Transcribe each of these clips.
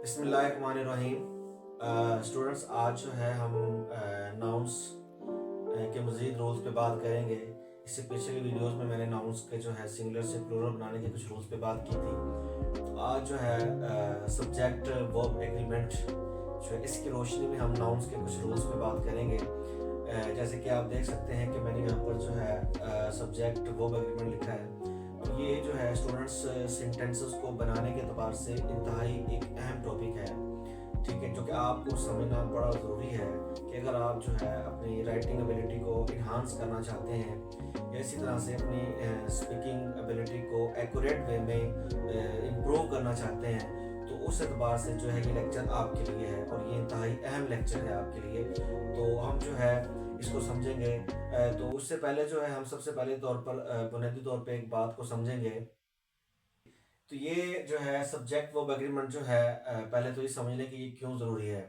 बिस्मिल्लाहिर्रहमानिर्रहीम। स्टूडेंट्स, आज जो है हम नाउन्स के मज़ीद रूल्स पे बात करेंगे। इससे पिछली वीडियोस में मैंने नाउन्स के जो है सिंगुलर से प्लूरल बनाने के कुछ रूल्स पे बात की थी। तो आज जो है सब्जेक्ट वर्ब एग्रीमेंट जो है इसकी रोशनी में हम नाउन्स के कुछ रूल्स पे बात करेंगे। जैसे कि आप देख सकते हैं कि मैंने यहाँ पर जो है सब्जेक्ट वर्ब एग्रीमेंट लिखा है। तो ये जो है स्टूडेंट्स सेंटेंसेस को बनाने के अतबार से इंतहाई एक अहम टॉपिक है, ठीक है, जो कि आपको समझना बड़ा ज़रूरी है कि अगर आप जो है अपनी राइटिंग एबिलिटी को इन्हांस करना चाहते हैं या इसी तरह से अपनी स्पीकिंग एबिलिटी को एक्यूरेट वे में इम्प्रूव करना चाहते हैं, तो उस एतबार से जो है ये लेक्चर आपके लिए है और ये इंतहाई अहम लेक्चर है आपके लिए। तो हम जो है इसको समझेंगे। तो उससे पहले जो है हम सबसे पहले तौर पर बुनियादी तौर पे एक बात को समझेंगे। तो ये जो है सब्जेक्ट वर्ब एग्रीमेंट जो है पहले तो ये समझ लें कि ये क्यों ज़रूरी है।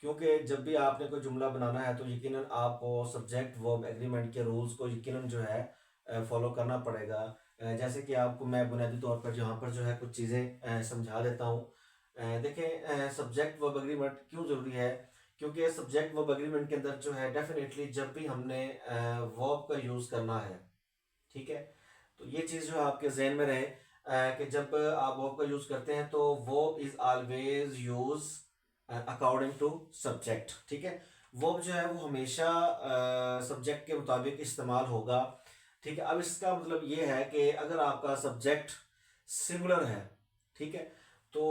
क्योंकि जब भी आपने कोई जुमला बनाना है तो यकीनन आपको सब्जेक्ट वर्ब एग्रीमेंट के रूल्स को यकीनन जो है फॉलो करना पड़ेगा। जैसे कि आपको मैं बुनियादी तौर पर यहाँ पर जो है कुछ चीज़ें समझा देता हूँ। देखें, सब्जेक्ट वर्ब एग्रीमेंट क्यों ज़रूरी है। क्योंकि सब्जेक्ट वर्ब एग्रीमेंट के अंदर जो है डेफिनेटली जब भी हमने वर्ब का यूज़ करना है, ठीक है, तो ये चीज़ जो है आपके जहन में रहे कि जब आप वर्ब का यूज़ करते हैं तो verb is always use according to subject, ठीक है। वर्ब जो है वो हमेशा सब्जेक्ट के मुताबिक इस्तेमाल होगा, ठीक है। अब इसका मतलब ये है कि अगर आपका सब्जेक्ट सिंगुलर है, ठीक है, तो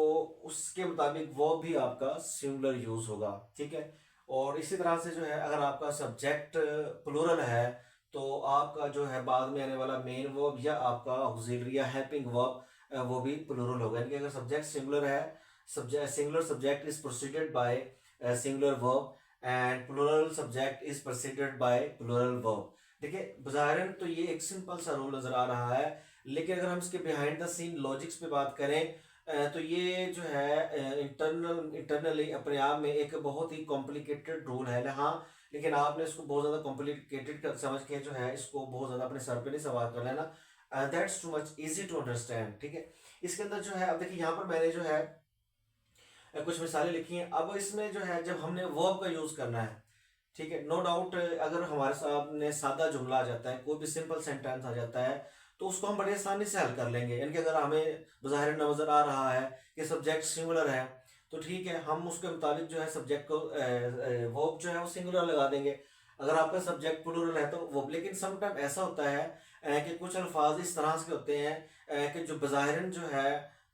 उसके मुताबिक वर्ब भी आपका सिंगुलर यूज होगा, ठीक है। और इसी तरह से जो है अगर आपका सब्जेक्ट प्लूरल है तो आपका जो है बाद में आने वाला मेन वर्ब या आपका ऑक्सिलरी या हेल्पिंग वर्ब वो भी प्लूरल होगा। यानी कि अगर सब्जेक्ट सिंगुलर है, singular subject is proceeded by singular verb and plural subject is proceeded by plural verb. देखिए, बज़ाहिरन तो ये एक सिंपल सा रूल नजर आ रहा है, लेकिन अगर हम इसके बिहाइंड द सीन लॉजिक्स पे बात करें तो ये जो है इंटरनली अपने आप में एक बहुत ही कॉम्प्लिकेटेड रूल है। हाँ, लेकिन आपने इसको बहुत ज़्यादा कॉम्प्लिकेटेड समझ के जो है इसको बहुत ज़्यादा अपने सर पे नहीं सवार कर लेना। That's too much easy to understand, ठीक है। इसके अंदर जो है अब देखिए यहाँ पर मैंने जो है कुछ मिसालें लिखी हैं। अब इसमें जो है जब हमने वर्ब का यूज़ करना है, ठीक है, नो डाउट अगर हमारे सामने सादा जुमला आ जाता है, कोई भी सिंपल सेंटेंस आ जाता है, तो उसको हम बड़ी आसानी से हल कर लेंगे। यानी कि अगर हमें बज़ाहिर नजर आ रहा है कि सब्जेक्ट सिंगुलर है, तो ठीक है, हम उसके मुताबिक जो है सब्जेक्ट को वर्ब जो है वो सिंगुलर लगा देंगे। अगर आपका सब्जेक्ट प्लूरल है तो वो, लेकिन समटाइम ऐसा होता है कि कुछ अल्फाज इस तरह से होते हैं कि जो बज़ाहिरन जो है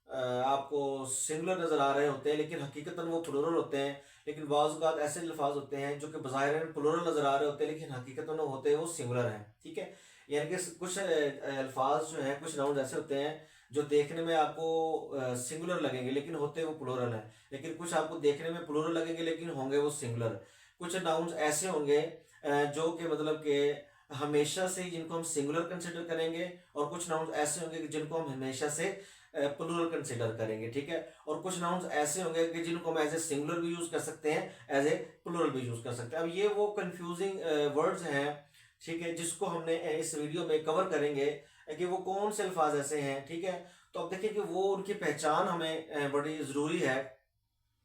आपको सिंगुलर नज़र आ रहे होते हैं लेकिन हकीकतन वो प्लूरल होते हैं। लेकिन बाज़ औक़ात ऐसे अल्फाज होते हैं जो कि बज़ाहिरन प्लूरल नज़र आ रहे होते हैं लेकिन हकीकतन वो होते हैं वो सिंगुलर हैं, ठीक है। यानी कि कुछ अल्फाज जो हैं, कुछ नाउन ऐसे होते हैं जो देखने में आपको सिंगुलर लगेंगे लेकिन होते वो प्लूरल हैं। लेकिन कुछ आपको देखने में प्लूरल लगेंगे लेकिन होंगे वो सिंगुलर। कुछ नाउन्स ऐसे होंगे जो कि मतलब कि हमेशा से जिनको हम सिंगुलर कंसिडर करेंगे, और कुछ नाउन्स ऐसे होंगे कि जिनको हम हमेशा से प्लूरल कंसिडर करेंगे, ठीक है। और कुछ नाउन्स ऐसे होंगे कि जिनको हम एज ए सिंगुलर भी यूज कर सकते हैं, एज ए प्लूरल भी यूज कर सकते हैं। अब ये वो कंफ्यूजिंग वर्ड्स हैं, ठीक है, जिसको हमने इस वीडियो में कवर करेंगे कि वो कौन से अल्फाज ऐसे हैं, ठीक है। तो अब देखिए कि वो उनकी पहचान हमें बड़ी ज़रूरी है।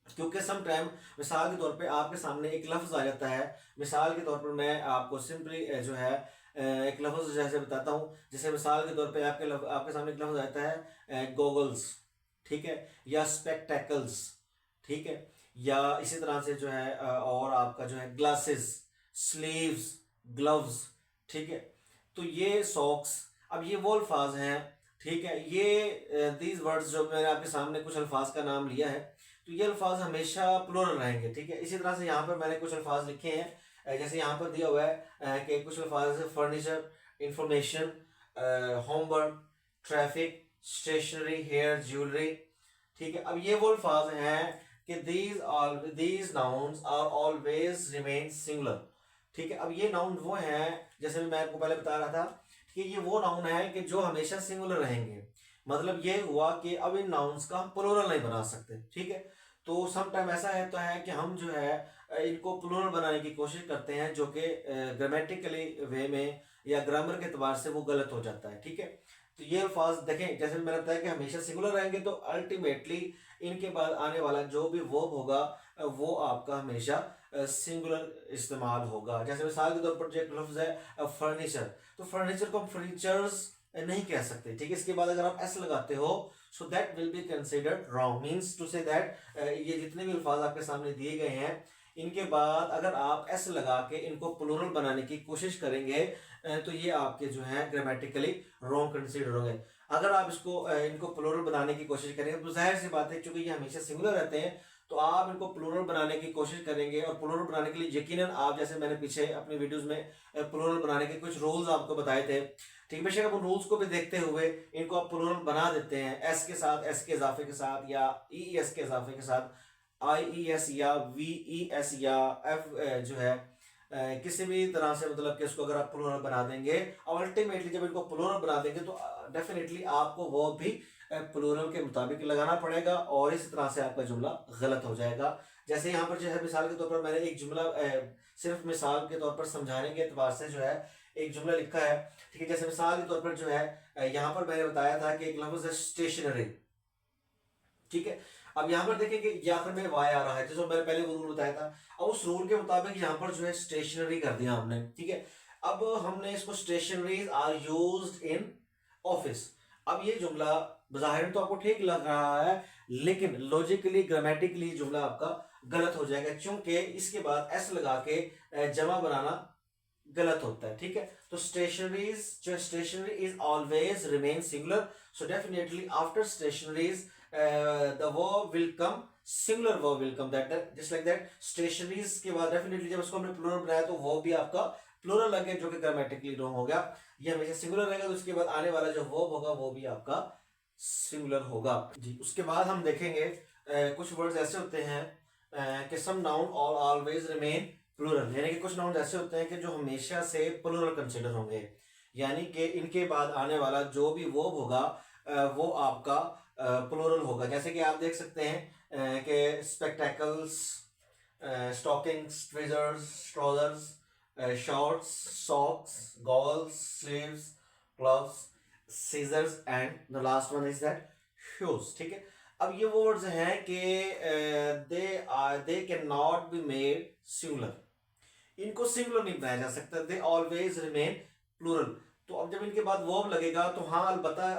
क्योंकि सम टाइम मिसाल के तौर पे आपके सामने एक लफ्ज़ आ जाता है। मिसाल के तौर पर मैं आपको सिंपली जो है एक लफ्ज़ जैसे बताता हूँ। जैसे मिसाल के तौर पे आपके सामने एक लफ्ज़ आ जाता है गॉगल्स, ठीक है, या स्पेक्टेकल्स, ठीक है, या इसी तरह से जो है और आपका जो है ग्लासेस, स्लीव्स, ग्लव्स, ठीक है। तो ये सॉक्स, अब ये वो अल्फाज हैं, ठीक है। ये दीज वर्ड्स जो मैंने आपके सामने कुछ अल्फाज का नाम लिया है, तो ये अल्फाज हमेशा प्लूरल रहेंगे, ठीक है। इसी तरह से यहाँ पर मैंने कुछ अल्फाज लिखे हैं, जैसे यहाँ पर दिया हुआ है कि कुछ अल्फाज जैसे furniture, information, homework, traffic, stationery, hair, jewellery, ठीक है। अब ये वो अल्फाज हैं कि these nouns are always remain singular, ठीक है। अब ये नाउन वो हैं, जैसे मैं आपको पहले बता रहा था कि ये वो नाउन है कि जो हमेशा सिंगुलर रहेंगे। मतलब ये हुआ कि अब इन नाउन्स का हम प्लूरल नहीं बना सकते, ठीक है। तो सम टाइम ऐसा होता है कि हम जो है इनको प्लूरल बनाने की कोशिश करते हैं, जो कि ग्रामेटिकली वे में या ग्रामर के एतबार से वो गलत हो जाता है, ठीक है। तो ये अल्फाज देखें, जैसे मैंने बताया कि हमेशा सिंगुलर रहेंगे, तो अल्टीमेटली इनके बाद आने वाला जो भी वर्ब होगा वो आपका हमेशा सिंगुलर इस्तेमाल होगा। जैसे मिसाल के तौर पर जो एक लफ्ज है फर्नीचर, तो फर्नीचर को हम फर्नीचर्स नहीं कह सकते, ठीक है। इसके बाद अगर आप एस लगाते हो so that will be considered wrong, means to say that ये जितने भी अल्फाज आपके सामने दिए गए हैं इनके बाद अगर आप एस लगा के इनको प्लूरल बनाने की कोशिश करेंगे तो ये आपके जो है ग्रामेटिकली रॉन्ग कंसीडर होंगे। अगर आप इनको प्लूरल बनाने की कोशिश करेंगे तो जाहिर सी बात है, क्योंकि ये हमेशा सिंगुलर रहते हैं, तो आप इनको प्लूरल बनाने की कोशिश करेंगे। और प्लूरल बनाने के लिए यकीनन आप, जैसे मैंने पीछे अपनी वीडियोस में प्लूरल बनाने के कुछ रूल्स आपको बताए थे, ठीक, बेशक आप उन रूल्स को भी देखते हुए इनको आप प्लूरल बना देते हैं एस के साथ, एस के इजाफे के साथ, या ई एस के इजाफे के साथ, आई ई एस या वी ई एस या एफ जो है किसी भी तरह से, मतलब कि इसको अगर आप प्लूरल बना देंगे और अल्टीमेटली जब इनको प्लूरल बना देंगे तो डेफिनेटली आपको वो भी प्लूरल के मुताबिक लगाना पड़ेगा और इस तरह से आपका जुमला गलत हो जाएगा। जैसे यहाँ पर जो है मिसाल के तौर पर मैंने एक जुमला सिर्फ मिसाल के तौर पर समझाने के एतबार से जो है एक जुमला लिखा है, ठीक है। जैसे मिसाल के तौर पर जो है यहाँ पर मैंने बताया था कि एक लफ्ज है स्टेशनरी, ठीक है। अब यहाँ पर देखिए कि आखिर में वाई आ रहा है, जैसे मैंने पहले वो रूल बताया था, अब उस रूल के मुताबिक यहाँ पर जो है स्टेशनरी कर दिया हमने, ठीक है। अब हमने इसको stationeries are used in office. अब ये जुमला बज़ाहिर तो आपको ठीक लग रहा है, लेकिन लॉजिकली ग्रामेटिकली जुमला आपका गलत हो जाएगा, क्योंकि इसके बाद एस लगा के जमा बनाना गलत होता है, ठीक है। तो स्टेशनरीज, जो stationery is always remain singular, so definitely after stationeries the verb will come, singular verb will come, that just like that stationaries के बाद डेफिनेटली जब इसको हमने प्लूरल बनाया तो verb भी आपका प्लूरल लगे, जो कि ग्रामेटिकली रॉन्ग हो गया। ये हमेशा सिंगुलर रहेगा, तो उसके बाद आने वाला जो verb होगा वो भी आपका सिंगुलर होगा जी। उसके बाद हम देखेंगे कुछ वर्ड्स ऐसे होते हैं कि some noun all always remain plural, यानी कि कुछ नाउन ऐसे होते हैं कि जो हमेशा से प्लूरल कंसिडर होंगे, यानी कि इनके बाद आने वाला जो भी वर्ब होगा वो आपका प्लूरल होगा। जैसे कि आप देख सकते हैं कि spectacles, stockings, treasures, trousers, shorts, socks, goggles, sleeves, gloves, scissors and the last one is that shoes, ठीक है। अब ये वर्ड्स हैं कि they can not be made singular, इनको सिंगुलर नहीं बनाया जा सकता, दे ऑलवेज रिमेन प्लूरल। तो अब जब इनके बाद वर्ब लगेगा तो हाँ अलबत्ता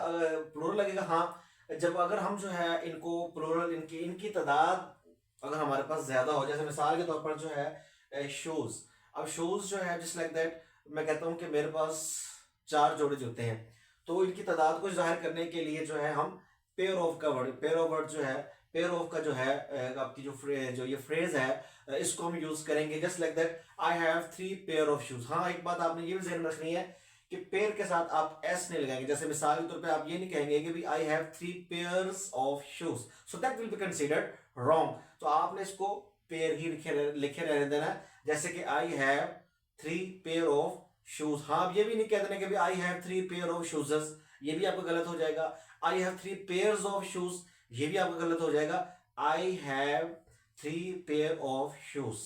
प्लूरल लगेगा, हाँ जब अगर हम जो है इनको प्लूरल, इनकी तादाद अगर हमारे पास ज्यादा हो, जैसे मिसाल के तौर पर जो है शूज, अब शूज जो है जस्ट लाइक दैट मैं कहता हूँ कि मेरे पास 4 जोड़े जूते हैं, तो इनकी तादाद को जाहिर करने के लिए जो है हम पेयर ऑफ का वर्ड, पेयर ऑफ वर्ड जो है, पेयर ऑफ का जो है आपकी जो ये फ्रेज है इसको हम यूज करेंगे just like that I have 3 pair of shoes. हाँ एक बात आपने ये भी ध्यान रखनी है कि पेयर के साथ आप एस नहीं लगाएंगे, जैसे मिसाल के तौर पे आप ये नहीं कहेंगे कि भी I have 3 pairs of shoes, so that will be considered wrong. तो आपने इसको पेयर ही लिखे रहने देना है, जैसे कि I have 3 pair of shoes. हाँ आप ये भी नहीं कह देना कि भी आई हैव 3 पेयर ऑफ शूजेस, ये भी आपका गलत हो जाएगा। I have 3 pairs of shoes, ये भी आपका गलत हो जाएगा। I have 3 pair of shoes,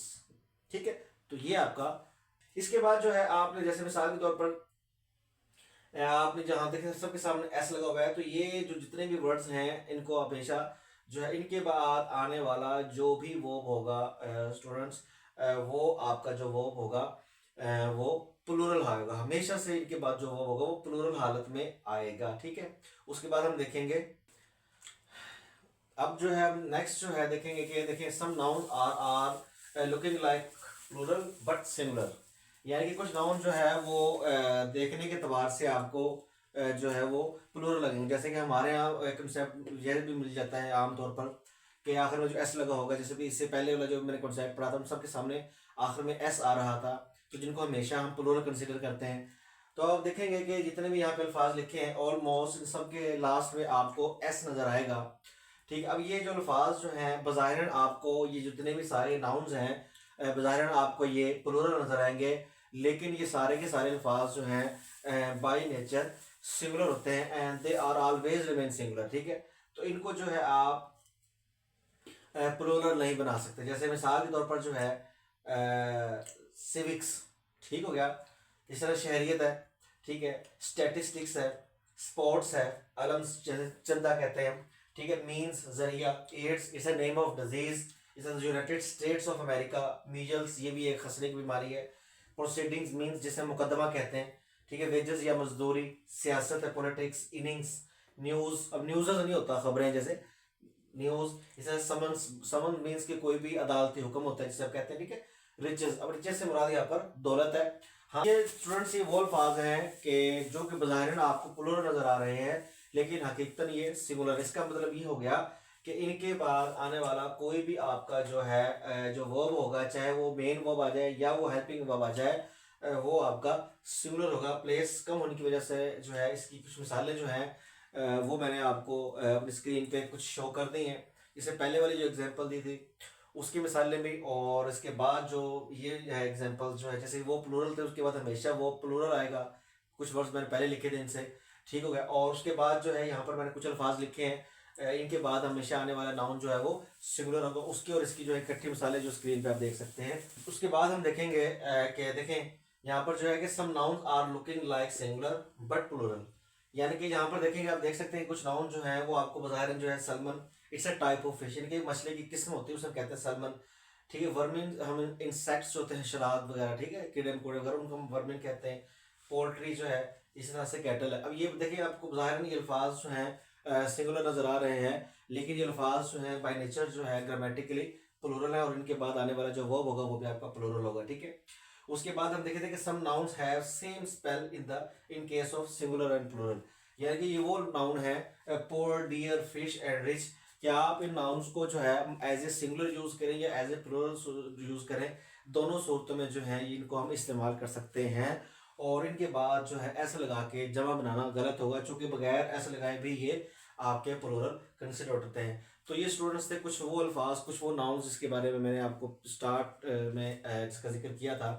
ठीक है। तो ये आपका, इसके बाद जो है आपने जैसे मिसाल के तौर पर आपने जहां देखे सबके सामने एस लगा हुआ है, तो ये जो जितने भी वर्ड्स हैं इनको हमेशा जो है इनके बाद आने वाला जो भी वर्ब होगा स्टूडेंट्स, वो आपका जो वर्ब होगा वो प्लूरल आएगा, हमेशा से इनके बाद जो वर्ब होगा वो प्लूरल हालत में आएगा, ठीक है। उसके बाद हम देखेंगे, अब जो है नेक्स्ट जो है देखेंगे कि देखिए some noun are looking like plural but singular, यानी कि कुछ नाउन जो है वो देखने के एतबार से आपको जो है वो प्लूरल लगेंगे। जैसे कि हमारे यहाँ कंसेप्ट यह भी मिल जाता है आमतौर पर कि आखिर में जो एस लगा होगा, जैसे भी इससे पहले वाला जो मैंने कॉन्सेप्ट पढ़ा था सबके सामने आखिर में एस आ रहा था, तो जिनको हमेशा हम प्लूरल कंसिडर करते हैं। तो आप देखेंगे कि जितने भी यहाँ पे अल्फाज लिखे हैं ऑलमोस्ट सबके लास्ट में आपको एस नजर आएगा, ठीक। अब ये जो अल्फाज जो हैं बज़ाहिरन आपको ये जितने भी सारे नाउन्स हैं बज़ाहिरन आपको ये प्लूरल नजर आएंगे, लेकिन ये सारे के सारे अल्फाज जो हैं बाय नेचर सिंगुलर होते हैं and they are always remain singular, ठीक है। तो इनको जो है आप प्लूरल नहीं बना सकते। जैसे मिसाल के तौर पर जो है सिविक्स, ठीक हो गया, इस तरह शहरियत है, ठीक है, स्टैटिस्टिक्स है, स्पोर्ट्स है, अलम चंदा कहते हैं हम, ठीक है, मीन्स जरिया, AIDS it's a name of disease, it's United States of America, measles ये भी एक खसरे की बीमारी है, प्रोसीडिंग्स मीन्स जिसे मुकदमा कहते हैं, ठीक है, वेजेस या मजदूरी, सियासत है, पॉलिटिक्स, इनिंग्स, न्यूज़, अब न्यूज़ नहीं होता खबरें जैसे न्यूज़, इसे समन मीन्स कि कोई भी अदालती हुक्म होता है जिसे आप कहते हैं, ठीक है, रिचेस, अब रिचेस से मुराद यहाँ पर दौलत है। हाँ, ये स्टूडेंट्स ये वो अल्फाज हैं कि जो कि बज़ाहिरन आपको प्लूरल नजर आ रहे हैं लेकिन हकीकतन ये सिंगुलर, इसका मतलब ये हो गया कि इनके बाद आने वाला कोई भी आपका जो है जो वर्ब होगा, चाहे वो मेन वर्ब आ जाए या वो हेल्पिंग वर्ब आ जाए, वो आपका सिंगुलर होगा। प्लेस कम होने की वजह से जो है इसकी कुछ मिसालें जो हैं वो मैंने आपको अपनी स्क्रीन पे कुछ शो कर दी हैं। इससे पहले वाली जो एग्जांपल दी थी उसकी मिसालें भी, और इसके बाद जो ये है एग्जांपल जो है, जैसे वो प्लूरल थे उसके बाद हमेशा वो प्लूरल आएगा, कुछ वर्ड्स मैंने पहले लिखे थे इनसे, ठीक हो गया। और उसके बाद जो है यहाँ पर मैंने कुछ अल्फाज लिखे हैं, इनके बाद हमेशा आने वाला नाउन जो है वो सिंगुलर होगा। उसकी और इसकी जो है इकट्ठी मिसालें जो स्क्रीन पे आप देख सकते हैं। उसके बाद हम देखेंगे कि देखें यहाँ पर जो है कि some noun are looking like singular but plural, यानी कि यहाँ पर देखेंगे आप देख सकते हैं कुछ नाउन जो है वो आपको बज़ाहिर जो है Salomon, it's a type of fish, यानी कि मछली की किस्म होती है उसे कहते हैं सलमन, ठीक है। वर्मिन हम इंसेक्ट्स होते हैं शराब वगैरह, ठीक है, कीड़े मकोड़े वगैरह, उनको हम वर्मिन कहते हैं। पोल्ट्री जो है इसी तरह से कैटल है। अब ये देखिए आपको ज़ाहिर ये अल्फाज जो हैं सिंगुलर नज़र आ रहे हैं, लेकिन ये अल्फाज जो हैं बाय नेचर जो है ग्रामेटिकली प्लूरल है, और इनके बाद आने वाला जो वर्ब होगा वो भी आपका प्लूरल होगा, ठीक है। उसके बाद हम देखे थे कि some nouns have same spell in case of singular and plural, यानी कि ये वो नाउन है poor, deer, fish and rich, क्या आप इन नाउन्स को जो है एज ए सिंगुलर यूज करें या एज ए प्लूरल यूज करें, दोनों सूरतों में जो है इनको हम इस्तेमाल कर सकते हैं। और इनके बाद जो है ऐसे लगा के जमा बनाना गलत होगा, चूंकि बगैर ऐसे लगाए भी ये आपके प्लूरल कंसिडर होते हैं। तो ये स्टूडेंट्स थे कुछ वो अल्फाज, कुछ वो नाउन्स जिसके बारे में मैंने आपको स्टार्ट में इसका जिक्र किया था।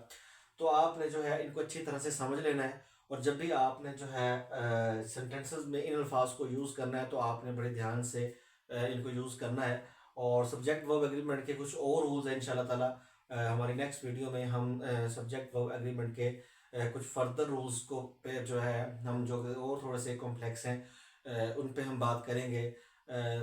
तो आपने जो है इनको अच्छी तरह से समझ लेना है, और जब भी आपने जो है सेंटेंसेस में इन अल्फाज को यूज़ करना है तो आपने बड़े ध्यान से इनको यूज़ करना है। और सब्जेक्ट वर्ब एग्रीमेंट के कुछ और रूल्स हैं इंशाल्लाह ताला हमारी नेक्स्ट वीडियो में हम सब्जेक्ट वर्ब एग्रीमेंट के कुछ फर्दर रूल्स को पे जो है हम जो और थोड़े से कॉम्प्लेक्स हैं उन पे हम बात करेंगे।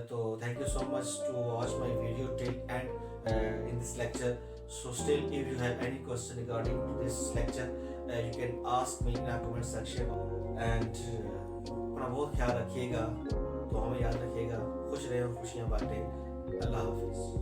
तो thank you so much to watch my video till end in this lecture. So still if you have any question regarding to this lecture you can ask me in our comment section and अपना बहुत ख्याल रखिएगा, तो हमें याद रखिएगा, खुश रहें और खुशियाँ बांटें। अल्लाह हाफिज़।